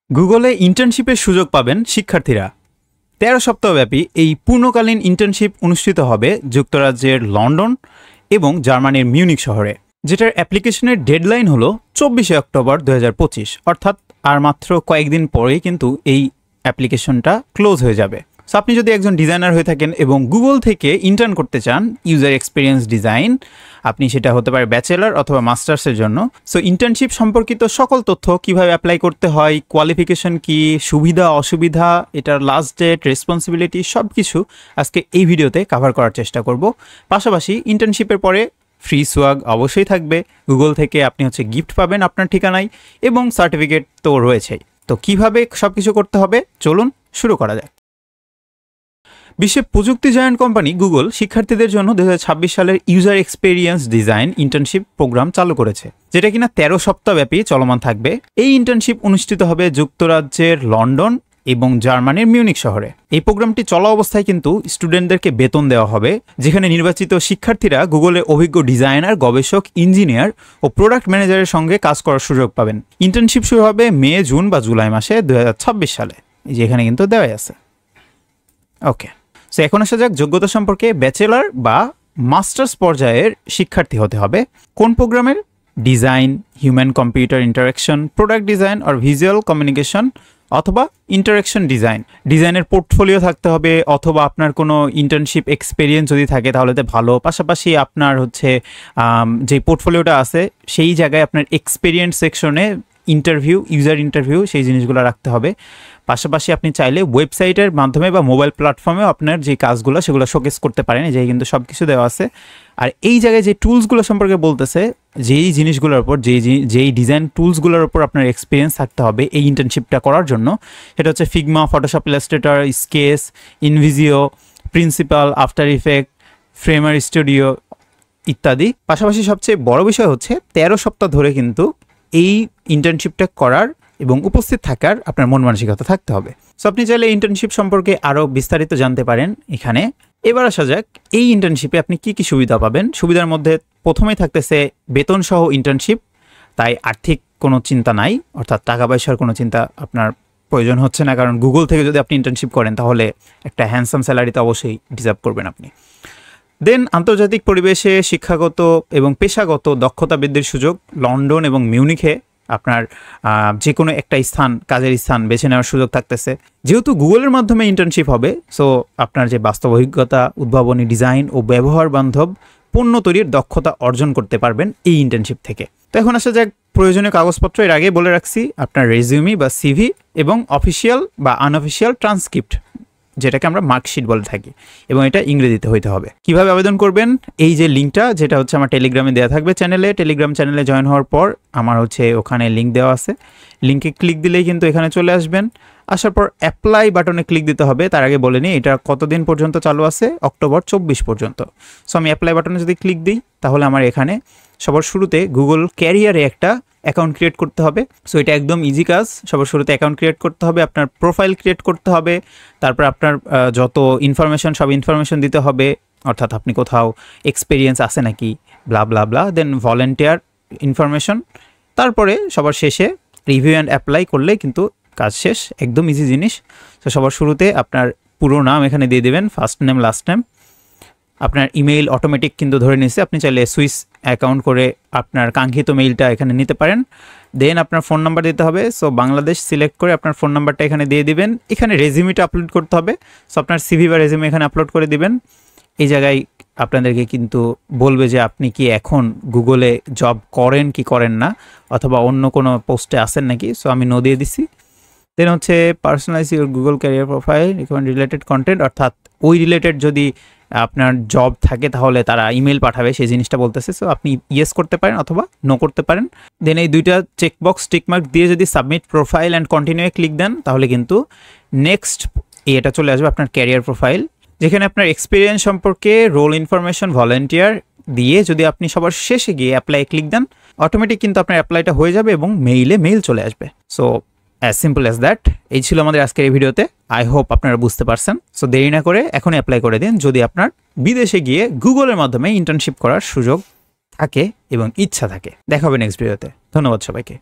গুগলে ইন্টার্নশিপের সুযোগ পাবেন শিক্ষার্থীরা। 13 সপ্তাহব্যাপী এই পূর্ণকালীন ইন্টার্নশিপ অনুষ্ঠিত হবে যুক্তরাজ্যের লন্ডন এবং জার্মানির মিউনিক শহরে, যেটার অ্যাপ্লিকেশনের ডেডলাইন হলো 24 অক্টোবর 2025, অর্থাৎ আর মাত্র কয়েকদিন পরেই কিন্তু এই অ্যাপ্লিকেশনটা ক্লোজ হয়ে যাবে। সো আপনি যদি একজন ডিজাইনার হয়ে থাকেন এবং গুগল থেকে ইন্টার্ন করতে চান ইউজার এক্সপিরিয়েন্স ডিজাইন, আপনি সেটা হতে পারে ব্যাচেলার অথবা মাস্টার্সের জন্য। সো ইন্টার্নশিপ সম্পর্কিত সকল তথ্য, কিভাবে অ্যাপ্লাই করতে হয়, কোয়ালিফিকেশন কি, সুবিধা অসুবিধা, এটার লাস্ট ডেট, রেসপন্সিবিলিটি, সব কিছু আজকে এই ভিডিওতে কভার করার চেষ্টা করব। পাশাপাশি ইন্টার্নশিপের পরে ফ্রি সোয়াগ অবশ্যই থাকবে, গুগল থেকে আপনি গিফট পাবেন আপনার ঠিকানায় এবং সার্টিফিকেট তো রয়েছেই। তো কিভাবে সব কিছু করতে হবে, চলুন শুরু করা যায়। বিশ্বের প্রযুক্তি জায়ান্ট কোম্পানি গুগল শিক্ষার্থীদের জন্য 2026 সালের user experience design internship program চালু করেছে, যেটা কিনা 13 সপ্তাহব্যাপী চলমান থাকবে। এই ইন্টার্নশিপ অনুষ্ঠিত হবে যুক্তরাজ্যের লন্ডন এবং জার্মানির মিউনিক শহরে। এই প্রোগ্রামটি চলা অবস্থায় কিন্তু স্টুডেন্টদেরকে বেতন দেওয়া হবে, যেখানে নির্বাচিত শিক্ষার্থীরা গুগলের অভিজ্ঞ ডিজাইনার, গবেষক, ইঞ্জিনিয়ার ও প্রোডাক্ট ম্যানেজারের সঙ্গে কাজ করার সুযোগ পাবেন। ইন্টার্নশিপ শুরু হবে মে, জুন বা জুলাই মাসে 2026 সালে, যেখানে কিন্তু দেওয়াই আছে। ওকে, সো এখন আসা যাক যোগ্যতা সম্পর্কে। ব্যাচেলার বা মাস্টার্স পর্যায়ের শিক্ষার্থী হতে হবে। কোন প্রোগ্রামের? Design, human computer interaction, product design আর ভিজুয়াল কমিউনিকেশন অথবা ইন্টারাকশন ডিজাইন। ডিজাইনের পোর্টফোলিও থাকতে হবে, অথবা আপনার কোনো ইন্টার্নশিপ এক্সপেরিয়েন্স যদি থাকে তাহলে তো ভালো। পাশাপাশি আপনার যে পোর্টফোলিওটা আছে সেই জায়গায় আপনার এক্সপেরিয়েন্স সেকশনে ইন্টারভিউ, ইউজার ইন্টারভিউ, সেই জিনিসগুলো রাখতে হবে। পাশাপাশি আপনি চাইলে ওয়েবসাইটের মাধ্যমে বা মোবাইল প্ল্যাটফর্মেও আপনার যে কাজগুলো সেগুলো শোকেস করতে পারেন, যে কিন্তু সব কিছু দেওয়া আছে। আর এই জায়গায় যে টুলসগুলো সম্পর্কে বলতেছে, যেই জিনিসগুলোর উপর, যেই ডিজাইন টুলসগুলোর উপর আপনার এক্সপিরিয়েন্স থাকতে হবে এই ইন্টার্নশিপটা করার জন্য, সেটা হচ্ছে Figma, Photoshop, Illustrator, Sketch, InVision, Principle, After Effect, Framer Studio ইত্যাদি। পাশাপাশি সবচেয়ে বড় বিষয় হচ্ছে 13 সপ্তাহ ধরে কিন্তু এই ইন্টার্নশিপটা করার এবং উপস্থিত থাকার আপনার মন মানসিকতা থাকতে হবে। সো আপনি চাইলে ইন্টার্নশিপ সম্পর্কে আরও বিস্তারিত জানতে পারেন এখানে। এবার আসা যাক এই ইন্টার্নশিপে আপনি কি কি সুবিধা পাবেন। সুবিধার মধ্যে প্রথমেই থাকতেছে বেতন সহ ইন্টার্নশিপ, তাই আর্থিক কোনো চিন্তা নাই, অর্থাৎ টাকা পয়সার কোনো চিন্তা আপনার প্রয়োজন হচ্ছে না, কারণ গুগল থেকে যদি আপনি ইন্টার্নশিপ করেন তাহলে একটা হ্যান্ডসাম স্যালারি তো অবশ্যই ডিজার্ভ করবেন আপনি। দেন আন্তর্জাতিক পরিবেশে শিক্ষাগত এবং পেশাগত দক্ষতা বৃদ্ধির সুযোগ। লন্ডন এবং মিউনিখে আপনার যে কোনো একটা স্থান, কাজের স্থান বেছে নেওয়ার সুযোগ থাকতেছে। যেহেতু গুগলের মাধ্যমে ইন্টার্নশিপ হবে, সো আপনার যে বাস্তব অভিজ্ঞতা, উদ্ভাবনী ডিজাইন ও ব্যবহার বান্ধব পণ্য তৈরির দক্ষতা অর্জন করতে পারবেন এই ইন্টার্নশিপ থেকে। তো এখন আসা যাক প্রয়োজনীয় কাগজপত্র। এর আগে বলে রাখছি, আপনার রেজিউমি বা সিভি এবং অফিসিয়াল বা আনঅফিসিয়াল ট্রান্সক্রিপ্ট, যেটাকে আমরা মার্কশিট বলে থাকি, এবং এটা ইংরেজিতে হইতে হবে। কিভাবে আবেদন করবেন? এই যে লিঙ্কটা, যেটা আমার টেলিগ্রামে দেওয়া থাকবে চ্যানেলে, টেলিগ্রাম চ্যানেলে জয়েন হওয়ার পর আমার ওখানে লিঙ্ক দেওয়া আছে। লিঙ্কে ক্লিক দিলেই কিন্তু এখানে চলে আসবেন। আসার পর অ্যাপ্লাই বাটনে ক্লিক দিতে হবে। তার আগে বলে নিই, এটা কতদিন পর্যন্ত চালু আছে? অক্টোবর 24 পর্যন্ত। সো আমি অ্যাপ্লাই বাটনে যদি ক্লিক দিই তাহলে আমার এখানে সবার শুরুতে গুগল ক্যারিয়ারে একটা অ্যাকাউন্ট ক্রিয়েট করতে হবে। সো এটা একদম ইজি কাজ। সবার শুরুতে অ্যাকাউন্ট ক্রিয়েট করতে হবে, আপনার প্রোফাইল ক্রিয়েট করতে হবে, তারপর আপনার যত ইনফরমেশন, সব ইনফরমেশন দিতে হবে, অর্থাৎ আপনি কোথাও এক্সপিরিয়েন্স আছে নাকি, ব্লা ব্লা ব্লা। দেন ভলেন্টিয়ার ইনফরমেশন। তারপরে সবার শেষে রিভিউ অ্যান্ড অ্যাপ্লাই করলে কিন্তু কাজ শেষ। একদম ইজি জিনিস। তো সবার শুরুতে আপনার পুরো নাম এখানে দিয়ে দেবেন, ফার্স্ট নেম, লাস্ট নেম। আপনার ইমেইল অটোমেটিক কিন্তু ধরে নিচ্ছে, আপনি চাইলে সুইচ অ্যাকাউন্ট করে আপনার কাঙ্ক্ষিত মেইলটা এখানে নিতে পারেন। দেন আপনার ফোন নাম্বার দিতে হবে। সো বাংলাদেশ সিলেক্ট করে আপনার ফোন নাম্বারটা এখানে দিয়ে দিবেন। এখানে রেজিউমিটা আপলোড করতে হবে। সো আপনার সিভি বা রেজিউমি এখানে আপলোড করে দিবেন। এই জায়গায় আপনাদেরকে কিন্তু বলবে যে আপনি কি এখন গুগলে জব করেন কি করেন না, অথবা অন্য কোনো পোস্টে আসেন নাকি। সো আমি নো দিয়ে দিছি। Then personalise your Google career profile related content, অর্থাৎ ওই রিলেটেড যদি আপনার জব থাকে তাহলে তারা ইমেল পাঠাবে, সেই জিনিসটা বলতেছে। সো আপনি ইয়েস করতে পারেন অথবা নো করতে পারেন। দেন এই দুইটা চেকবক্স টিকমার্ক দিয়ে যদি সাবমিট প্রোফাইল অ্যান্ড কন্টিনিউয়ে ক্লিক দেন তাহলে কিন্তু নেক্সট এটা চলে আসবে আপনার ক্যারিয়ার প্রোফাইল, যেখানে আপনার এক্সপিরিয়েন্স সম্পর্কে, রোল ইনফরমেশন, ভলেন্টিয়ার দিয়ে যদি আপনি সবার শেষে গিয়ে অ্যাপ্লাই ক্লিক দেন, অটোমেটিক কিন্তু আপনার অ্যাপ্লাইটা হয়ে যাবে এবং মেইল চলে আসবে। So as simple as that. এই ছিল আমাদের আজকের এই ভিডিওতে। আই হোপ আপনারা বুঝতে পারছেন। সো দেরি না করে এখনই অ্যাপ্লাই করে দিন যদি আপনার বিদেশে গিয়ে গুগলের মাধ্যমে ইন্টার্নশিপ করার সুযোগ থাকে এবং ইচ্ছা থাকে। দেখা হবে নেক্সট ভিডিওতে। ধন্যবাদ সবাইকে।